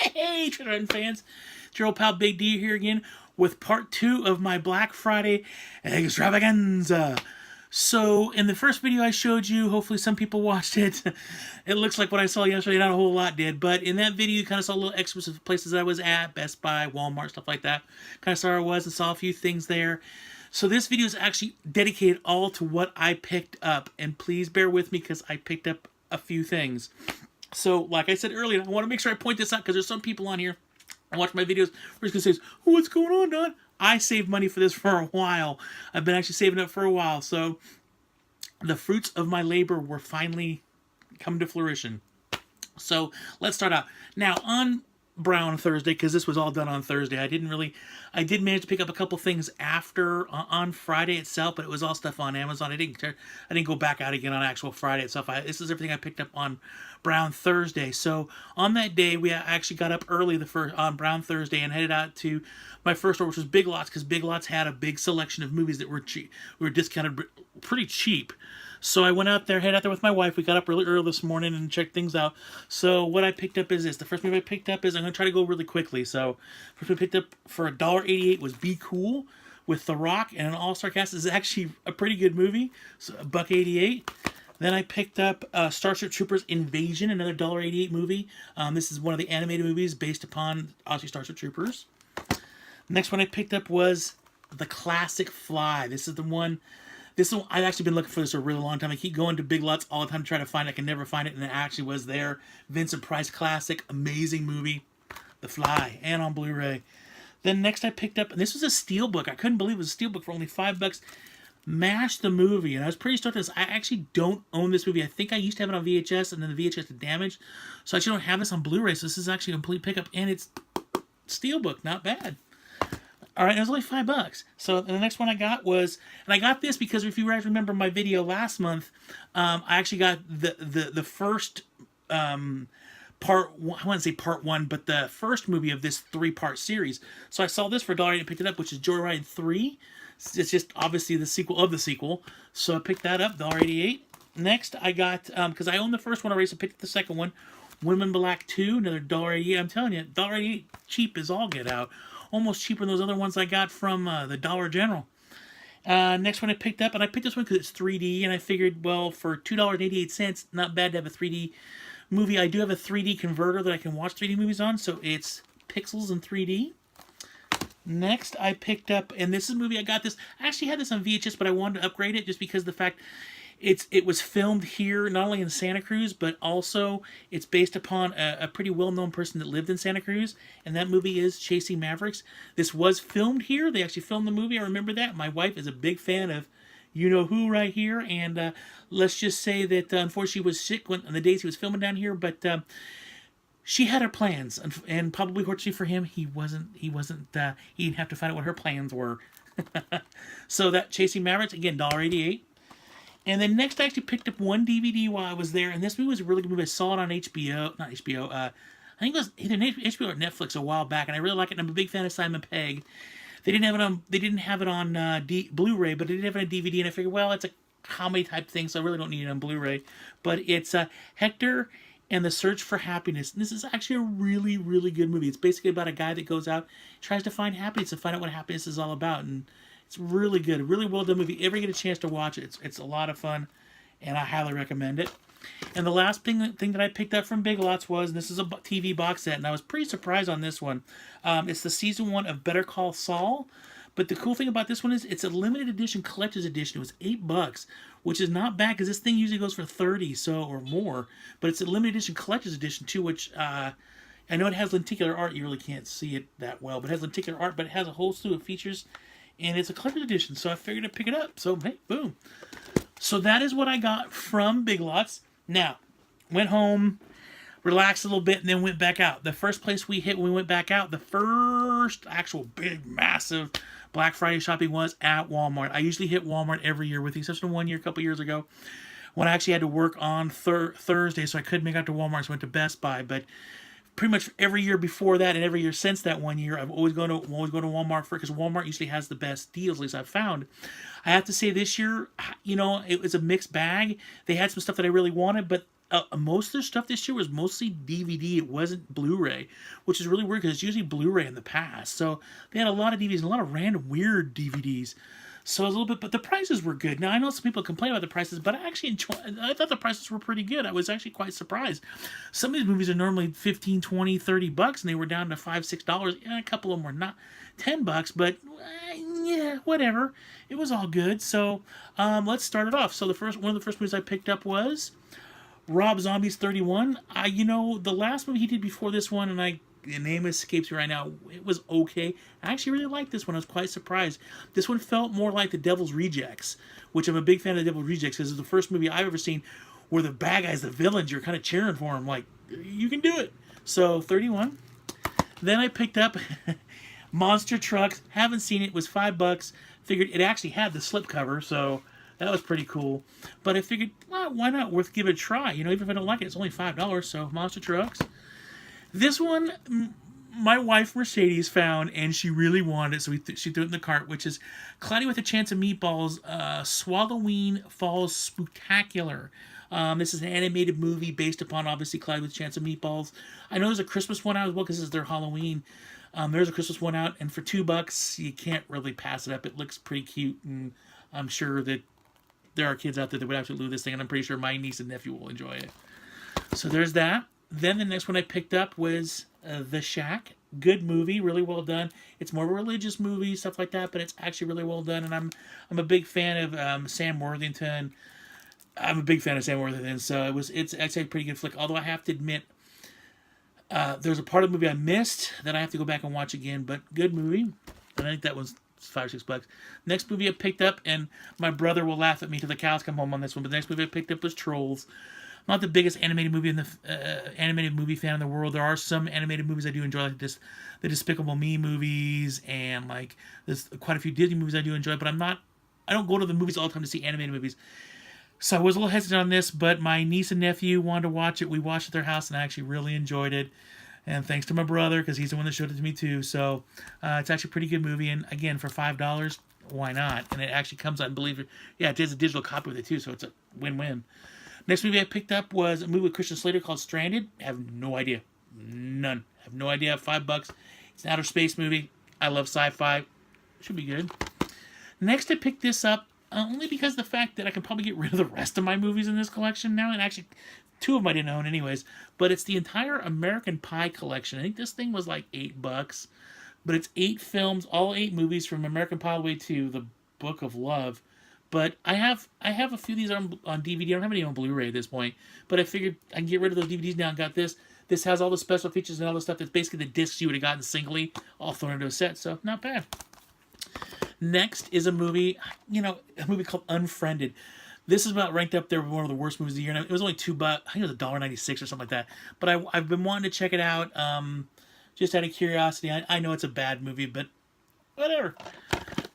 Hey, Treasure Hunt fans, it's your old pal Big D here again with part 2 of my Black Friday extravaganza. So, in the first video I showed you, hopefully some people watched it. It looks like what I saw yesterday, not a whole lot did, but in that video you kind of saw little extras of places I was at, Best Buy, Walmart, stuff like that. Kind of saw where I was and saw a few things there. So this video is actually dedicated all to what I picked up, and please bear with me because I picked up a few things. So, like I said earlier, I want to make sure I point this out because there's some people on here and watch my videos who are going to say, what's going on, Don? I saved money for this for a while. I've been actually saving up for a while. So, the fruits of my labor were finally come to fruition. So, let's start out. Now, on Brown Thursday, because this was all done on Thursday, I did manage to pick up a couple things after on Friday itself, but it was all stuff on Amazon. I didn't go back out again on actual Friday itself. This is everything I picked up on Brown Thursday. So on that day, we actually got up early on Brown Thursday and headed out to my first store, which was Big Lots, because Big Lots had a big selection of movies that were cheap, were discounted pretty cheap. So I headed out there with my wife. We got up really early this morning and checked things out. So what I picked up is this. The first movie I picked up is, I'm going to try to go really quickly. So first movie I picked up for $1.88 was Be Cool with The Rock and an all-star cast. This is actually a pretty good movie. So $1.88. Then I picked up Starship Troopers Invasion, another $1.88 movie. This is one of the animated movies based upon, obviously, Starship Troopers. Next one I picked up was the classic Fly. This is I've actually been looking for this for a really long time. I keep going to Big Lots all the time to try to find it. I can never find it, and it actually was there. Vincent Price classic, amazing movie, The Fly, and on Blu-ray. Then next I picked up, and this was a steelbook. I couldn't believe it was a steelbook for only $5. MASH the movie, and I was pretty stoked on this. I actually don't own this movie. I think I used to have it on VHS, and then the VHS had damaged, so I actually don't have this on Blu-ray. So this is actually a complete pickup, and it's steelbook, not bad. All right, it was only $5. So the next one I got was, and I got this because if you guys remember my video last month, I actually got the first part. I want to say part 1, but the first movie of this 3-part series. So I saw this for $1 and picked it up, which is Joyride 3. It's just obviously the sequel of the sequel. So I picked that up, $1.88. Next, I got, because I owned the first one already, so I picked up the second one, Women Black 2, another $1.88. I'm telling you, $1.88 cheap as all get out. Almost cheaper than those other ones I got from the Dollar General. Next one I picked up, and I picked this one because it's 3D, and I figured, well, for $2.88, not bad to have a 3D movie. I do have a 3D converter that I can watch 3D movies on, so it's pixels in 3D. Next, I picked up, and this is a movie, I actually had this on VHS, but I wanted to upgrade it just because of the fact it was filmed here, not only in Santa Cruz, but also it's based upon a pretty well-known person that lived in Santa Cruz, and that movie is Chasing Mavericks. This was filmed here. They actually filmed the movie. I remember that. My wife is a big fan of you-know-who right here, and let's just say that unfortunately she was sick on the days he was filming down here, but she had her plans, and probably fortunately for him, he didn't have to find out what her plans were. So that Chasing Mavericks, again, $1.88. And then next I actually picked up one DVD while I was there, and this movie was a really good movie. I saw it on HBO, not HBO, I think it was either HBO or Netflix a while back, and I really like it, and I'm a big fan of Simon Pegg. They didn't have it on Blu-ray, but they did have it on DVD, and I figured, well, it's a comedy type thing, so I really don't need it on Blu-ray. But it's Hector and the Search for Happiness. And this is actually a really, really good movie. It's basically about a guy that goes out, tries to find happiness and find out what happiness is all about. And it's really good, really well done movie. If you ever get a chance to watch it, it's a lot of fun, and I highly recommend it. And the last thing that I picked up from Big Lots was, and this is a TV box set, and I was pretty surprised on this one. It's the season 1 of Better Call Saul. But the cool thing about this one is it's a limited edition collector's edition. It was $8, which is not bad because this thing usually goes for $30 or more. But it's a limited edition collector's edition too, which I know it has lenticular art. You really can't see it that well, but it has lenticular art. But it has a whole slew of features, and it's a collector's edition. So I figured I'd pick it up. So hey, boom. So that is what I got from Big Lots. Now, went home, relaxed a little bit, and then went back out. The first place we hit when we went back out, the first actual big, massive Black Friday shopping was at Walmart. I usually hit Walmart every year, with the exception of one year, a couple years ago, when I actually had to work on Thursday, so I couldn't make it out to Walmart, so I went to Best Buy. But pretty much every year before that and every year since that one year, I've always gone to Walmart for it, because Walmart usually has the best deals, at least I've found. I have to say this year, you know, it was a mixed bag. They had some stuff that I really wanted, but most of their stuff this year was mostly DVD. It wasn't Blu-ray, which is really weird because it's usually Blu-ray in the past. So they had a lot of DVDs, and a lot of random weird DVDs. So it was a little bit, but the prices were good. Now I know some people complain about the prices, but I actually I thought the prices were pretty good. I was actually quite surprised. Some of these movies are normally 15, 20, 30 bucks, and they were down to $5, $6. Yeah, a couple of them were not $10, but yeah, whatever. It was all good. So let's start it off. So one of the first movies I picked up was Rob Zombie's 31. The last movie he did before this one, and the name escapes me right now. It was okay. I actually really liked this one. I was quite surprised. This one felt more like The Devil's Rejects, which I'm a big fan of The Devil's Rejects because it's the first movie I've ever seen where the bad guys, the villains, you're kind of cheering for them, like, you can do it. So, 31. Then I picked up Monster Trucks. Haven't seen it. It was $5. Figured it actually had the slipcover, so that was pretty cool. But I figured, well, why not? Worth give it a try. Even if I don't like it, it's only $5. So, Monster Trucks. This one, my wife Mercedes found, and she really wanted it, so she threw it in the cart, which is Cloudy with a Chance of Meatballs, Swalloween Falls Spooktacular. This is an animated movie based upon, obviously, Cloudy with a Chance of Meatballs. I know there's a Christmas one out as well, because this is their Halloween. There's a Christmas one out, and for $2, you can't really pass it up. It looks pretty cute, and I'm sure that there are kids out there that would absolutely love this thing, and I'm pretty sure my niece and nephew will enjoy it. So there's that. Then the next one I picked up was The Shack. Good movie, really well done. It's more of a religious movie, stuff like that, but it's actually really well done. And I'm a big fan of Sam Worthington. So it's actually a pretty good flick. Although I have to admit, there's a part of the movie I missed that I have to go back and watch again. But good movie. And I think that was $5 or $6. Next movie I picked up, and my brother will laugh at me till the cows come home on this one. But the next movie I picked up was Trolls. I'm not the biggest animated movie fan in the world. There are some animated movies I do enjoy, like the Despicable Me movies, and like there's quite a few Disney movies I do enjoy. But I don't go to the movies all the time to see animated movies. So I was a little hesitant on this, but my niece and nephew wanted to watch it. We watched it at their house, and I actually really enjoyed it. And thanks to my brother, because he's the one that showed it to me too. So it's actually a pretty good movie, and again, for $5, why not? And it actually comes out, and believe it, yeah, it is a digital copy with it too, so it's a win-win. Next movie I picked up was a movie with Christian Slater called Stranded. I have no idea. None. I have no idea. $5. It's an outer space movie. I love sci-fi. Should be good. Next I picked this up only because of the fact that I can probably get rid of the rest of my movies in this collection now. And actually, 2 of them I didn't own anyways. But it's the entire American Pie collection. I think this thing was like $8. But it's 8 films, all 8 movies from American Pie all the way to The Book of Love. But I have a few of these on DVD. I don't have any on Blu-ray at this point. But I figured I can get rid of those DVDs now. I got this. This has all the special features and all the stuff that's basically the discs you would have gotten singly, all thrown into a set. So, not bad. Next is a movie called Unfriended. This is about ranked up there with one of the worst movies of the year. And it was only $2. I think it was $1.96 or something like that. But I've been wanting to check it out just out of curiosity. I know it's a bad movie, but whatever.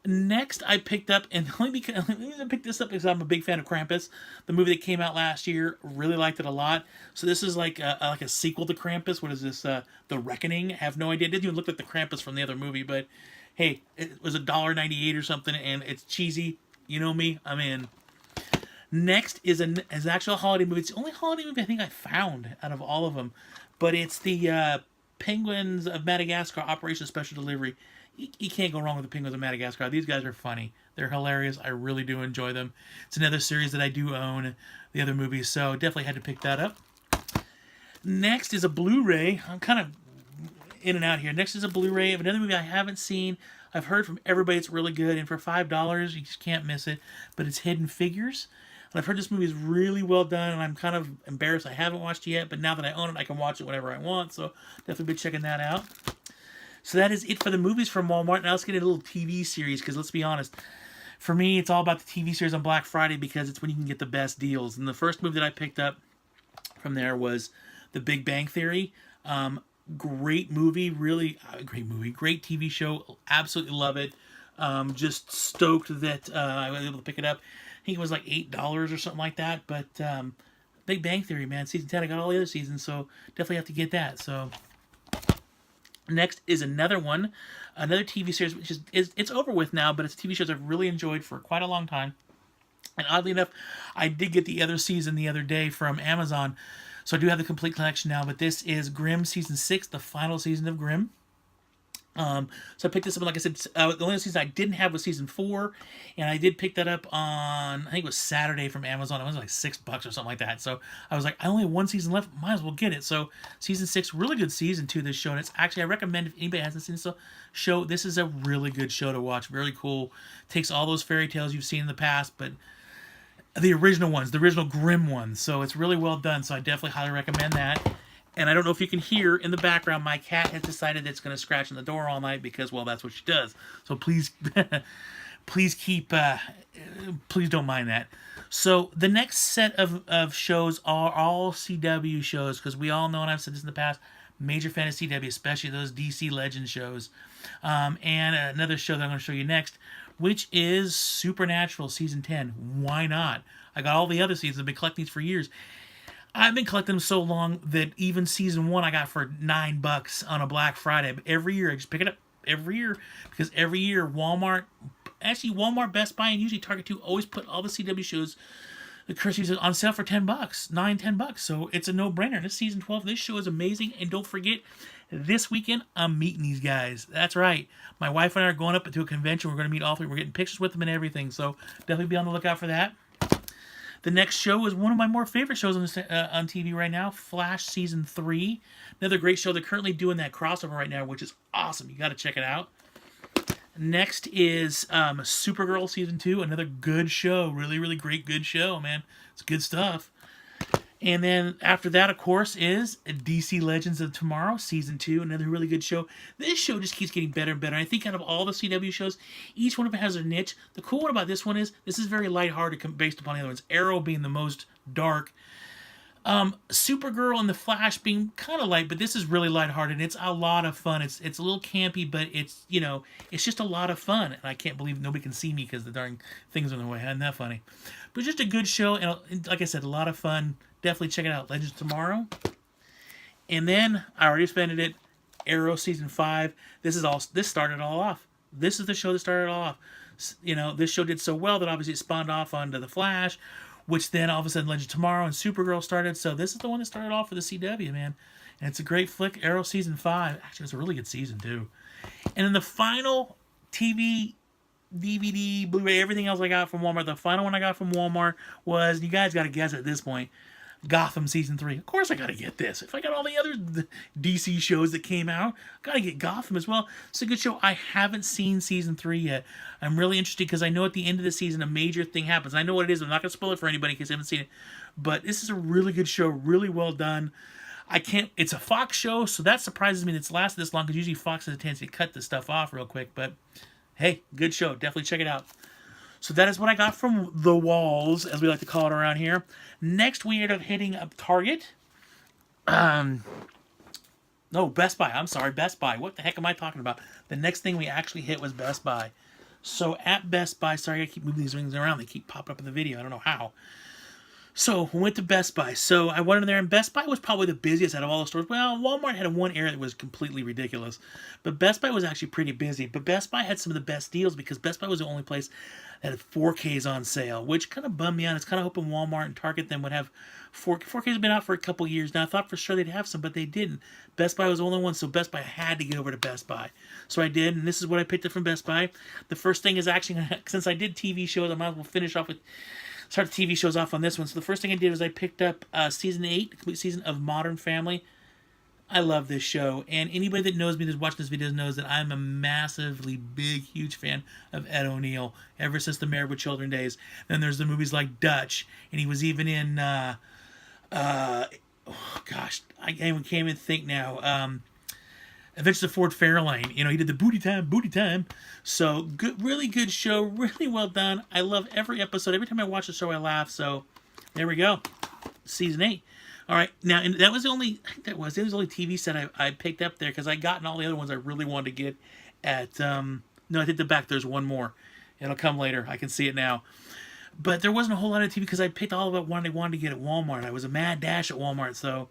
Next, I picked up, and the only reason I picked this up is I'm a big fan of Krampus, the movie that came out last year. Really liked it a lot. So this is like a sequel to Krampus. What is this? The Reckoning. I have no idea. It didn't even look like the Krampus from the other movie, but hey, it was $1.98 or something, and it's cheesy. You know me, I'm in. Next is an actual holiday movie. It's the only holiday movie I think I found out of all of them, but it's the Penguins of Madagascar Operation Special Delivery. You can't go wrong with the Penguins of Madagascar. These guys are funny. They're hilarious. I really do enjoy them. It's another series that I do own, the other movies, so definitely had to pick that up. Next is a Blu-ray. I'm kind of in and out here. Next is a Blu-ray of another movie I haven't seen. I've heard from everybody it's really good, and for $5, you just can't miss it. But it's Hidden Figures. And I've heard this movie is really well done, and I'm kind of embarrassed I haven't watched it yet, but now that I own it, I can watch it whenever I want, so definitely be checking that out. So that is it for the movies from Walmart. Now let's get into a little TV series, because let's be honest, for me, it's all about the TV series on Black Friday, because it's when you can get the best deals. And the first movie that I picked up from there was The Big Bang Theory. Great movie, really great movie, great TV show, absolutely love it. Just stoked that I was able to pick it up. I think it was like $8 or something like that, but Big Bang Theory, man, season 10, I got all the other seasons, so definitely have to get that. So next is another TV series, which is it's over with now, but it's a TV show I've really enjoyed for quite a long time. And oddly enough, I did get the other season the other day from Amazon. So I do have the complete collection now. But this is Grimm Season 6, the final season of Grimm. So I picked this up, like I said, the only season I didn't have was season 4, and I did pick that up on, I think it was Saturday from Amazon. It was like $6 or something like that. So I was like, I only have one season left, might as well get it. So season 6, really good season to this show, and it's actually, I recommend if anybody hasn't seen this show, this is a really good show to watch. Very cool. Takes all those fairy tales you've seen in the past, but the original ones, the original Grimm ones. So it's really well done. So I definitely highly recommend that. And I don't know if you can hear in the background, my cat has decided it's going to scratch on the door all night because, well, that's what she does. So please, please please don't mind that. So the next set of shows are all CW shows, because we all know, and I've said this in the past, major fan of CW, especially those DC Legends shows. And another show that I'm going to show you next, which is Supernatural Season 10. Why not? I got all the other seasons. I've been collecting these for years. I've been collecting them so long that even season 1 I got for $9 on a Black Friday. But every year I just pick it up every year, because every year Walmart, Best Buy, and usually Target too, always put all the CW shows, the current season, on sale for $10, $10. So it's a no-brainer. This season 12, this show is amazing. And don't forget, this weekend I'm meeting these guys. That's right. My wife and I are going up to a convention. We're going to meet all three. We're getting pictures with them and everything. So definitely be on the lookout for that. The next show is one of my more favorite shows on TV right now, Flash Season 3. Another great show. They're currently doing that crossover right now, which is awesome. You got to check it out. Next is Supergirl Season 2. Another good show. Really, really great, good show, man. It's good stuff. And then after that, of course, is DC Legends of Tomorrow, Season 2. Another really good show. This show just keeps getting better and better. I think out of all the CW shows, each one of them has their niche. The cool one about this one is, this is very lighthearted based upon the other ones. Arrow being the most dark. Supergirl and the Flash being kind of light, but this is really lighthearted. It's a lot of fun. It's a little campy, but it's, you know, it's just a lot of fun. And I can't believe nobody can see me because the darn things are in the way. Isn't that funny? But just a good show, and like I said, a lot of fun. Definitely check it out. Legends of Tomorrow. And then, I already expanded it, Arrow Season 5. This started it all off. This is the show that started it all off. You know, this show did so well that obviously it spawned off onto The Flash, which then all of a sudden Legends of Tomorrow and Supergirl started. So this is the one that started off for the CW, man. And it's a great flick, Arrow Season 5. Actually, it's a really good season, too. And then the final TV, DVD, Blu-ray, everything else I got from Walmart, the final one I got from Walmart was, you guys got to guess at this point, Gotham Season 3. Of course I gotta get this. If I got all the other DC shows that came out, gotta get Gotham as well. It's a good show. I haven't seen Season 3 yet. I'm really interested because I know at the end of the season a major thing happens. I know what it is. I'm not gonna spoil it for anybody in case they haven't seen it. But this is a really good show. Really well done. It's a Fox show, so that surprises me that it's lasted this long, because usually Fox has a tendency to cut this stuff off real quick. But hey, good show. Definitely check it out. So that is what I got from the walls, as we like to call it around here. Next, we ended up hitting up Target. No, Best Buy. I'm sorry, Best Buy. What the heck am I talking about? The next thing we actually hit was Best Buy. So at Best Buy, sorry I keep moving these rings around. They keep popping up in the video. I don't know how. So we went to Best Buy. So I went in there, and Best Buy was probably the busiest out of all the stores. Well, Walmart had one area that was completely ridiculous. But Best Buy was actually pretty busy. But Best Buy had some of the best deals, because Best Buy was the only place that had 4Ks on sale, which kind of bummed me out. I was kind of hoping Walmart and Target then would have 4Ks have been out for a couple years now. I thought for sure they'd have some, but they didn't. Best Buy was the only one, so Best Buy had to get over to Best Buy. So I did, and this is what I picked up from Best Buy. The first thing is actually, since I did TV shows, I might as well finish off with start the TV shows off on this one. So the first thing I did was I picked up Season 8, the complete season of Modern Family. I love this show, and anybody that knows me that's watching this video knows that I'm a massively big, huge fan of Ed O'Neill ever since the Married with Children days. Then there's the movies like Dutch, and he was even in, oh gosh, I can't even think now, Adventures of Ford Fairlane. You know, he did the Booty Time. So, good, really good show, really well done. I love every episode. Every time I watch the show, I laugh. So, there we go. Season 8. All right, now, and that was the only, it was the only TV set I picked up there, because I gotten all the other ones I really wanted to get at, no, I think the back, there's one more. It'll come later. I can see it now. But there wasn't a whole lot of TV, because I picked all of it one I wanted to get at Walmart. I was a mad dash at Walmart, so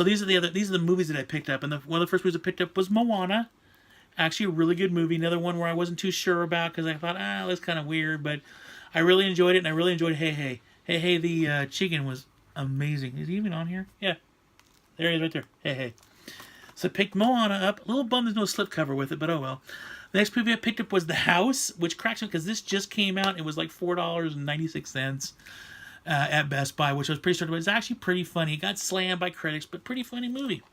these are the movies that I picked up, and one of the first movies I picked up was Moana. Actually, a really good movie. Another one where I wasn't too sure about, because I thought, that's kind of weird, but I really enjoyed it, and I really enjoyed Hey Hey. Hey Hey, the chicken was amazing. Is he even on here? Yeah. There he is right there. Hey Hey. So I picked Moana up. A little bummed there's no slipcover with it, but oh well. The next movie I picked up was The House, which cracks me because this just came out. It was like $4.96 at Best Buy, which I was pretty certain. But it's actually pretty funny. It got slammed by critics, but pretty funny movie.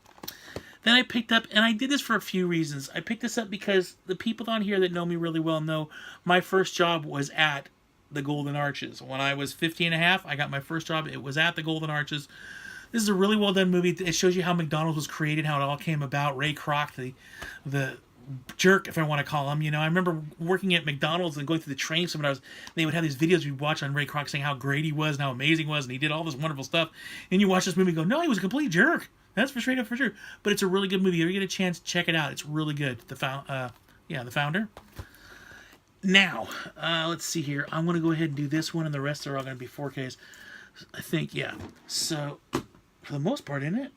Then I picked up, and I did this for a few reasons. I picked this up because the people on here that know me really well know my first job was at the Golden Arches. When I was 15 and a half, I got my first job. It was at the Golden Arches. This is a really well done movie. It shows you how McDonald's was created, how it all came about. Ray Kroc, the jerk, if I want to call him. You know, I remember working at McDonald's and going through the train. They would have these videos we'd watch on Ray Kroc saying how great he was and how amazing he was, and he did all this wonderful stuff. And you watch this movie and go, no, he was a complete jerk. That's for straight up for sure. But it's a really good movie. If you get a chance, check it out. It's really good. The Founder. Now, let's see here. I'm going to go ahead and do this one, and the rest are all going to be 4Ks. I think, yeah. So, for the most part, isn't it?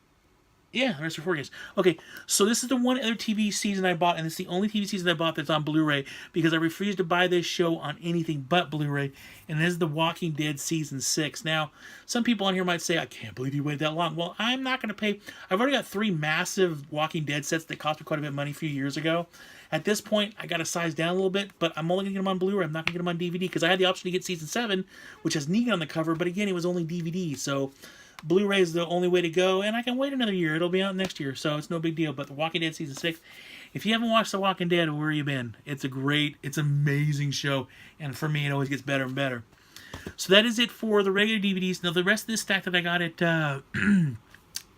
Yeah, the rest are 4Ks. Okay, so this is the one other TV season I bought, and it's the only TV season I bought that's on Blu-ray, because I refused to buy this show on anything but Blu-ray, and this is The Walking Dead Season 6. Now, some people on here might say, I can't believe you waited that long. Well, I'm not going to pay. I've already got 3 massive Walking Dead sets that cost me quite a bit of money a few years ago. At this point, I got to size down a little bit, but I'm only going to get them on Blu-ray. I'm not going to get them on DVD, because I had the option to get Season 7, which has Negan on the cover, but again, it was only DVD, so Blu-ray is the only way to go, and I can wait another year. It'll be out next year, so it's no big deal. But The Walking Dead Season 6, if you haven't watched The Walking Dead, where have you been? It's an amazing show, and for me, it always gets better and better. So that is it for the regular DVDs. Now, the rest of this stack that I got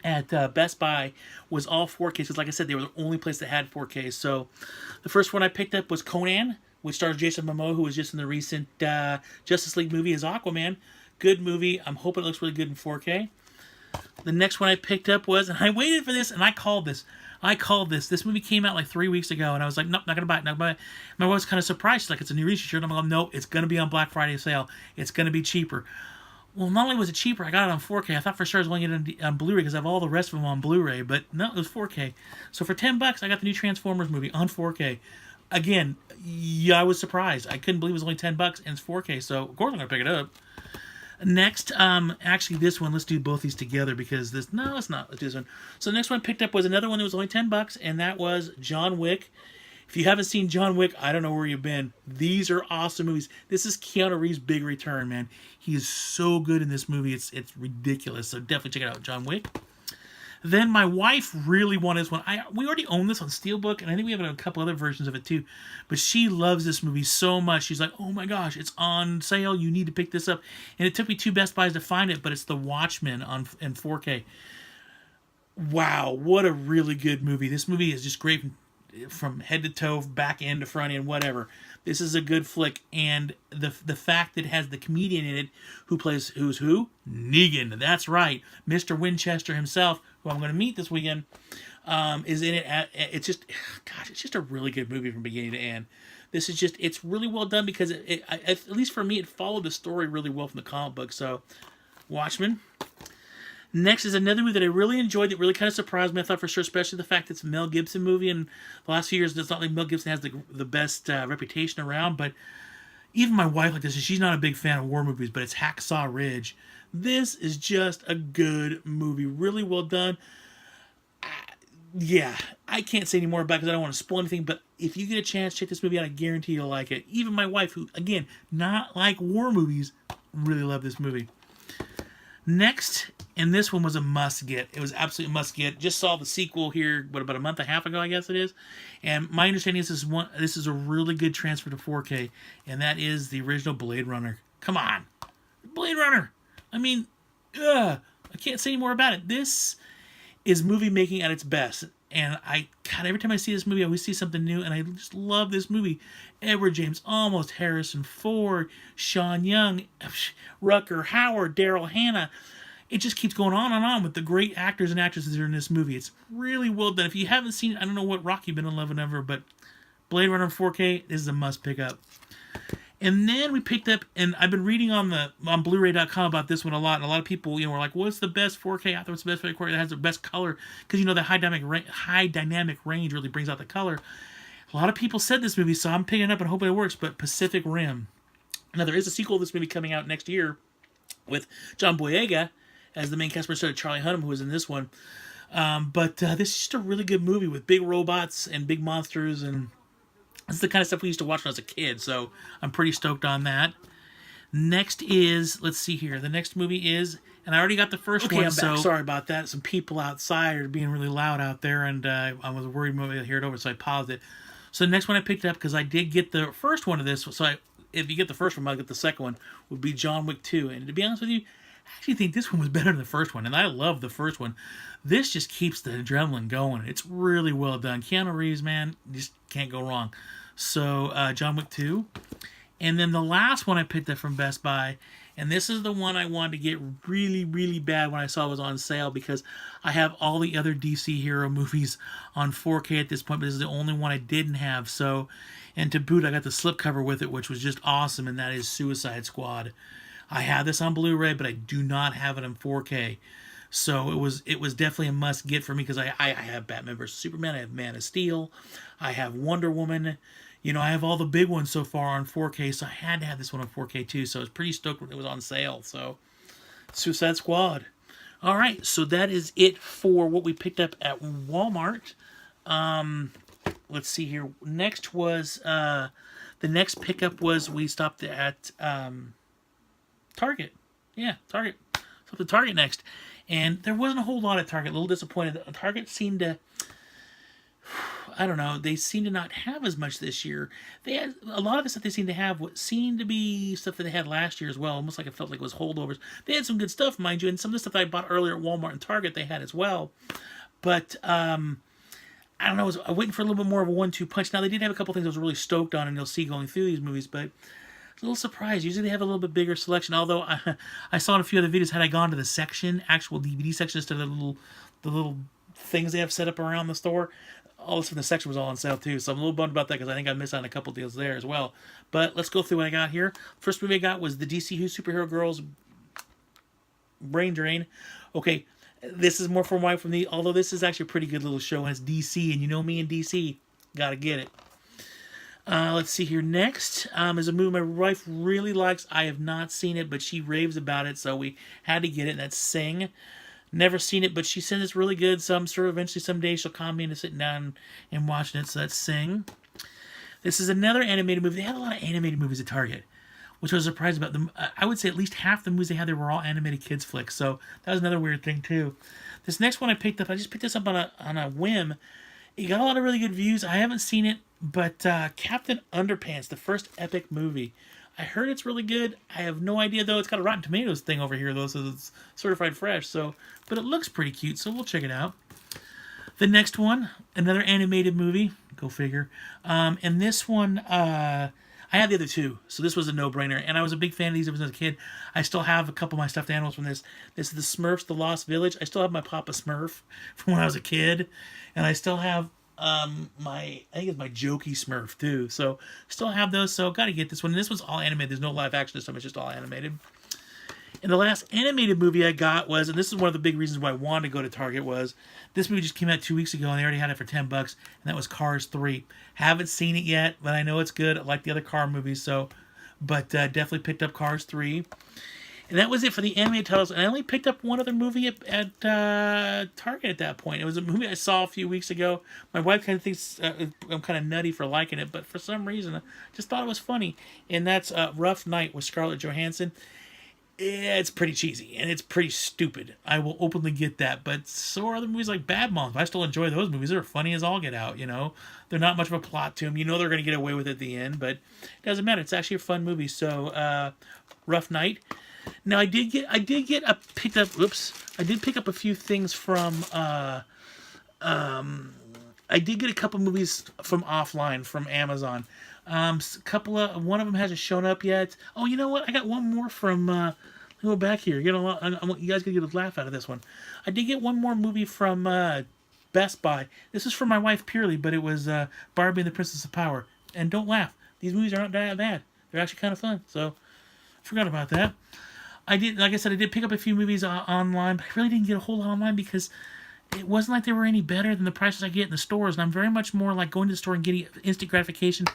at Best Buy was all 4Ks, because like I said, they were the only place that had 4Ks. So the first one I picked up was Conan, which stars Jason Momoa, who was just in the recent Justice League movie as Aquaman. Good movie. I'm hoping it looks really good in 4K. The next one I picked up was, and I waited for this, and I called this. This movie came out like 3 weeks ago, and I was like, nope, not going to buy it. Not gonna buy it. My wife was kind of surprised. She's like, it's a new release shirt. I'm like, no, it's going to be on Black Friday sale. It's going to be cheaper. Well, not only was it cheaper, I got it on 4K. I thought for sure I was going to get it on Blu-ray because I have all the rest of them on Blu-ray, but no, it was 4K. So for $10, I got the new Transformers movie on 4K. Again, yeah, I was surprised. I couldn't believe it was only $10 and it's 4K, so of course I'm going to pick it up. Next, actually this one, let's do both these together because let's do this one. So the next one I picked up was another one that was only $10, and that was John Wick. If you haven't seen John Wick, I don't know where you've been. These are awesome movies. This is Keanu Reeves' big return, man. He is so good in this movie. It's ridiculous. So definitely check it out, John Wick. Then my wife really wanted this one. We already own this on Steelbook, and I think we have a couple other versions of it too. But she loves this movie so much. She's like, oh my gosh, it's on sale. You need to pick this up. And it took me 2 Best Buys to find it, but it's The Watchmen in 4K. Wow, what a really good movie. This movie is just great from head to toe, back end to front end, whatever. This is a good flick, and the fact that it has the comedian in it who's who? Negan. That's right, Mr. Winchester himself, who I'm going to meet this weekend, is in it. It's just a really good movie from beginning to end. It's really well done because at least for me, it followed the story really well from the comic book. So, Watchmen. Next is another movie that I really enjoyed that really kind of surprised me. I thought for sure, especially the fact that it's a Mel Gibson movie. And the last few years, it's not like Mel Gibson has the best reputation around. But even my wife like this, and she's not a big fan of war movies, but it's Hacksaw Ridge. This is just a good movie. Really well done. Yeah, I can't say any more about it because I don't want to spoil anything. But if you get a chance, check this movie out. I guarantee you'll like it. Even my wife, who, again, not like war movies, really loved this movie. Next, and this one was a must-get. It was absolutely a must-get. Just saw the sequel here, about a month and a half ago, I guess it is. And my understanding is this is a really good transfer to 4K, and that is the original Blade Runner. Come on. Blade Runner. I mean, I can't say any more about it. This is movie making at its best. And every time I see this movie, I always see something new, and I just love this movie. Edward James Olmos, Harrison Ford, Sean Young, Rutger Hauer, Daryl Hannah. It just keeps going on and on with the great actors and actresses that are in this movie. It's really well done. If you haven't seen it, I don't know what rock you've been in love with ever, but Blade Runner 4K, this is a must pick up. And then we picked up, and I've been reading on Blu-ray.com about this one a lot, and a lot of people, were like, what's the best 4K? I thought it's the best 4K that has the best color, because, the high dynamic range really brings out the color. A lot of people said this movie, so I'm picking it up and hoping it works, but Pacific Rim. Now, there is a sequel to this movie coming out next year with John Boyega as the main cast member instead of Charlie Hunnam, who was in this one. But this is just a really good movie with big robots and big monsters, and this is the kind of stuff we used to watch when I was a kid, so I'm pretty stoked on that. Next is, let's see here, the next movie is, and I already got the first one, so sorry about that. Some people outside are being really loud out there, and I was worried maybe I'd hear it over, so I paused it. So the next one I picked up, because I did get the first one of this, so if you get the first one, I'll get the second one, would be John Wick 2. And to be honest with you, I actually think this one was better than the first one, and I love the first one. This just keeps the adrenaline going. It's really well done. Keanu Reeves, man, just can't go wrong. So, John Wick 2. And then the last one I picked up from Best Buy, and this is the one I wanted to get really, really bad when I saw it was on sale, because I have all the other DC hero movies on 4K at this point, but this is the only one I didn't have. So, and to boot, I got the slipcover with it, which was just awesome, and that is Suicide Squad. I have this on Blu-ray, but I do not have it in 4K. So it was definitely a must get for me, because I have Batman vs Superman, I have Man of Steel, I have Wonder Woman. You know, I have all the big ones so far on 4K, so I had to have this one on 4K too. So I was pretty stoked when it was on sale. So, Suicide Squad. All right, so that is it for what we picked up at Walmart. Let's see here. Next was the next pickup was we stopped at Target. Yeah, Target. Stopped at Target next, and there wasn't a whole lot at Target. A little disappointed. Target seemed to, I don't know, they seem to not have as much this year. They had a lot of the stuff they seem to have what seemed to be stuff that they had last year as well. Almost like it felt like it was holdovers. They had some good stuff, mind you, and some of the stuff that I bought earlier at Walmart and Target they had as well. But I don't know, I was waiting for a little bit more of a 1-2 punch. Now, they did have a couple things I was really stoked on, and you'll see going through these movies, but I was a little surprised. Usually they have a little bit bigger selection, although I saw in a few other videos, had I gone to the section, actual DVD section, instead of the little things they have set up around the store, all this from the section was all on sale too. So I'm a little bummed about that, because I think I missed out on a couple deals there as well. But let's go through what I got here. First movie I got was the DC Who Superhero Girls Brain Drain. Okay, this is more for my from the, although this is actually a pretty good little show, and it's DC, and you know me and DC, gotta get it. Let's see here. Next is a movie my wife really likes. I have not seen it, but she raves about it, so we had to get it, and that's Sing. Never seen it, but she says it's really good, so I'm sure eventually someday she'll calm me into sitting down and watching it, so that's Sing. This is another animated movie. They had a lot of animated movies at Target, which I was surprised about. Them. I would say at least half the movies they had there were all animated kids flicks, so that was another weird thing too. This next one I picked up, I just picked this up on a whim. It got a lot of really good views. I haven't seen it, but Captain Underpants, the first epic movie. I heard it's really good. I have no idea, though. It's got a Rotten Tomatoes thing over here, though, so it's certified fresh. So, but it looks pretty cute, so we'll check it out. The next one, another animated movie. Go figure. And this one, I had the other two, so this was a no-brainer. And I was a big fan of these ever since I was a kid. I still have a couple of my stuffed animals from this. This is the Smurfs, The Lost Village. I still have my Papa Smurf from when I was a kid. And I still have I think it's my Jokey Smurf too, so still have those, so gotta get this one. And this one's all animated, there's no live action this time, it's just all animated. And the last animated movie I got was, and this is one of the big reasons why I wanted to go to Target, was this movie just came out 2 weeks ago and they already had it for $10, and that was Cars 3. Haven't seen it yet, but I know it's good. I like the other car movies, so but definitely picked up Cars 3. And that was it for the animated titles. And I only picked up one other movie at Target at that point. It was a movie I saw a few weeks ago. My wife kind of thinks I'm kind of nutty for liking it, but for some reason I just thought it was funny. And that's Rough Night with Scarlett Johansson. Yeah, it's pretty cheesy and it's pretty stupid. I will openly get that. But so are other movies like Bad Moms. I still enjoy those movies. They're funny as all get out, you know. They're not much of a plot to them. You know they're going to get away with it at the end, but it doesn't matter. It's actually a fun movie. So, Rough Night. Now I did pick up a few things from I did get a couple movies from offline from Amazon. One of them hasn't shown up yet. Oh, you know what? I got one more from let me go back here. You know, I want you guys to get a laugh out of this one. I did get one more movie from Best Buy. This is for my wife purely, but it was Barbie and the Princess of Power. And don't laugh. These movies are not that bad. They're actually kind of fun. So I forgot about that. I did pick up a few movies online, but I really didn't get a whole lot online because it wasn't like they were any better than the prices I get in the stores. And I'm very much more like going to the store and getting instant gratification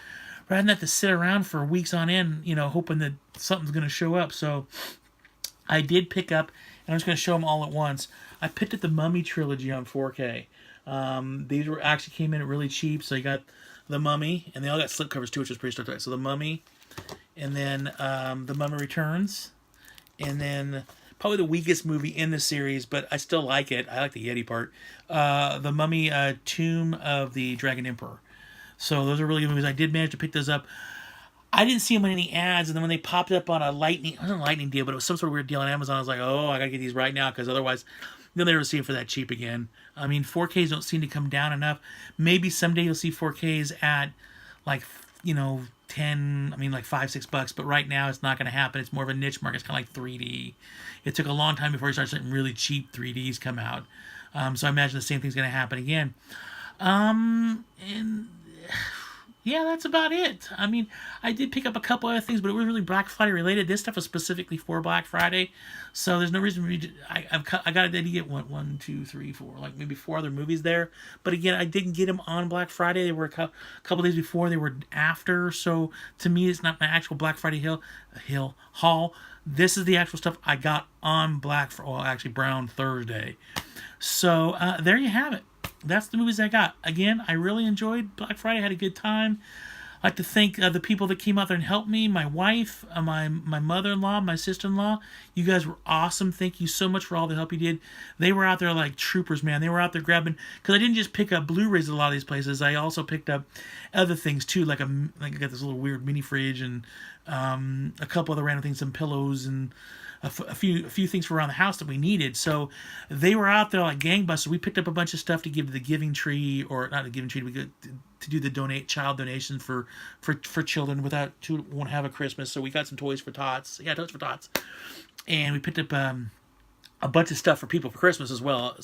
rather than have to sit around for weeks on end, you know, hoping that something's going to show up. So I did pick up, and I'm just going to show them all at once. I picked up the Mummy trilogy on 4K. These were actually came in really cheap, so you got the Mummy, and they all got slipcovers too, which is pretty stuff. So the Mummy, and then the Mummy Returns, and then probably the weakest movie in the series, but I still like it. I like the Yeti part. The Mummy Tomb of the Dragon Emperor. So those are really good movies. I did manage to pick those up. I didn't see them in any ads, and then when they popped up on a lightning, it wasn't a lightning deal, but it was some sort of weird deal on Amazon. I was like, oh, I gotta get these right now, because otherwise you'll never see them for that cheap again. I mean, 4Ks don't seem to come down enough. Maybe someday you'll see 4Ks at, like, you know, 10, I mean, like $5-6, but right now it's not going to happen. It's more of a niche market. It's kind of like 3D. It took a long time before you start seeing really cheap 3Ds come out. So I imagine the same thing's going to happen again. And yeah, that's about it. I mean, I did pick up a couple other things, but it was really Black Friday related. This stuff was specifically for Black Friday, so there's no reason for me to. I got to get one, two, three, four, like maybe 4 other movies there. But again, I didn't get them on Black Friday. They were a couple days before. They were after. So to me, it's not my actual Black Friday haul. This is the actual stuff I got on Brown Thursday. So there you have it. That's the movies I got. Again, I really enjoyed Black Friday. I had a good time. I'd like to thank the people that came out there and helped me. My wife, my mother-in-law, my sister-in-law. You guys were awesome. Thank you so much for all the help you did. They were out there like troopers, man. They were out there grabbing, because I didn't just pick up Blu-rays at a lot of these places. I also picked up other things too, like I got this little weird mini fridge and a couple other random things, some pillows and a few things for around the house that we needed. So they were out there like gangbusters. We picked up a bunch of stuff to give to the Giving Tree, or not the Giving Tree, to do the child donation for children who won't have a Christmas. So we got some toys for tots. Yeah, toys for tots. And we picked up a bunch of stuff for people for Christmas as well.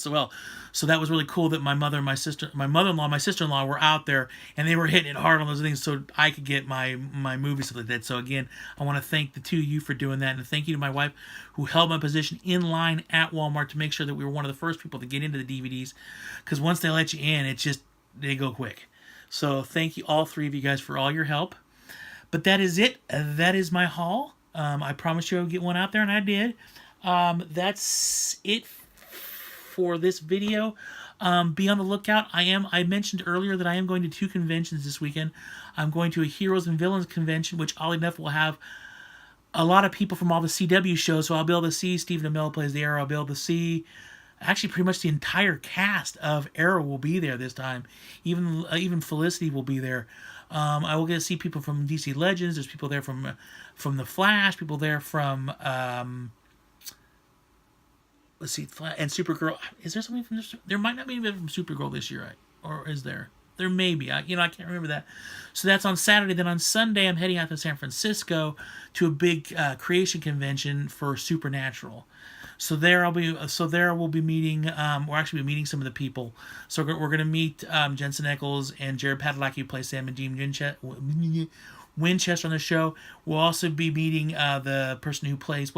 So that was really cool that my mother-in-law, my sister-in-law were out there, and they were hitting it hard on those things so I could get my movie stuff like that. So again, I want to thank the two of you for doing that, and thank you to my wife who held my position in line at Walmart to make sure that we were one of the first people to get into the DVDs, because once they let you in, they go quick. So thank you, all three of you guys, for all your help. But that is it. That is my haul. I promised you I would get one out there, and I did. That's it for this video. Be on the lookout. I mentioned earlier that I am going to 2 conventions this weekend. I'm going to a Heroes and Villains convention, which oddly enough will have a lot of people from all the CW shows, so I'll be able to see Stephen Amell plays the Arrow. I'll be able to see actually pretty much the entire cast of Arrow will be there this time. Even Felicity will be there. I will get to see people from DC Legends. There's people there from The Flash. People there from let's see, and Supergirl. Is there something from there? Might not be anything from Supergirl this year, or is there? There may be. I can't remember that. So that's on Saturday. Then on Sunday, I'm heading out to San Francisco to a big creation convention for Supernatural. So there we'll be meeting. We'll actually be meeting some of the people. So we're going to meet Jensen Ackles and Jared Padalecki, who plays Sam and Dean Winchester on the show. We'll also be meeting the person who plays,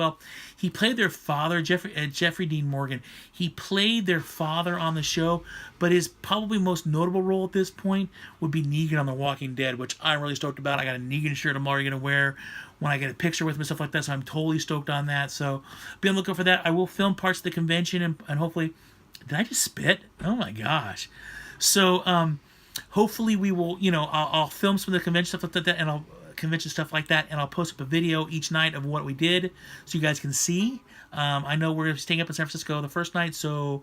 he played their father, Jeffrey Dean Morgan. He played their father on the show, but his probably most notable role at this point would be Negan on The Walking Dead, which I'm really stoked about. I got a Negan shirt I'm already going to wear when I get a picture with him and stuff like that, so I'm totally stoked on that. So be on the lookout for that. I will film parts of the convention, and hopefully... Did I just spit? Oh my gosh. So, hopefully we will, I'll film some of the convention stuff like that, and I'll post up a video each night of what we did, so you guys can see. I know we're staying up in San Francisco the first night, so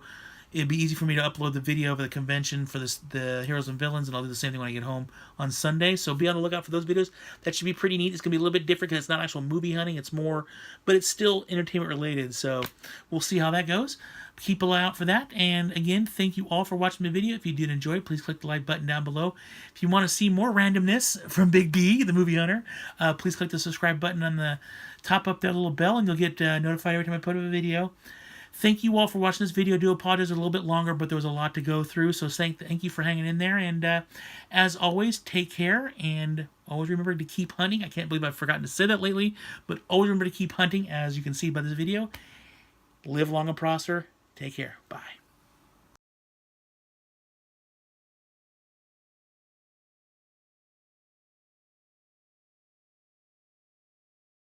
it'd be easy for me to upload the video of the convention for the Heroes and Villains, and I'll do the same thing when I get home on Sunday. So be on the lookout for those videos. That should be pretty neat. It's going to be a little bit different because it's not actual movie hunting. It's more, but it's still entertainment related. So we'll see how that goes. Keep an eye out for that. And again, thank you all for watching the video. If you did enjoy it, please click the like button down below. If you want to see more randomness from Big B, the movie hunter, please click the subscribe button on the top up that little bell, and you'll get notified every time I put up a video. Thank you all for watching this video. I do apologize a little bit longer, but there was a lot to go through. So thank you for hanging in there. And as always, take care. And always remember to keep hunting. I can't believe I've forgotten to say that lately. But always remember to keep hunting, as you can see by this video. Live long and prosper. Take care. Bye.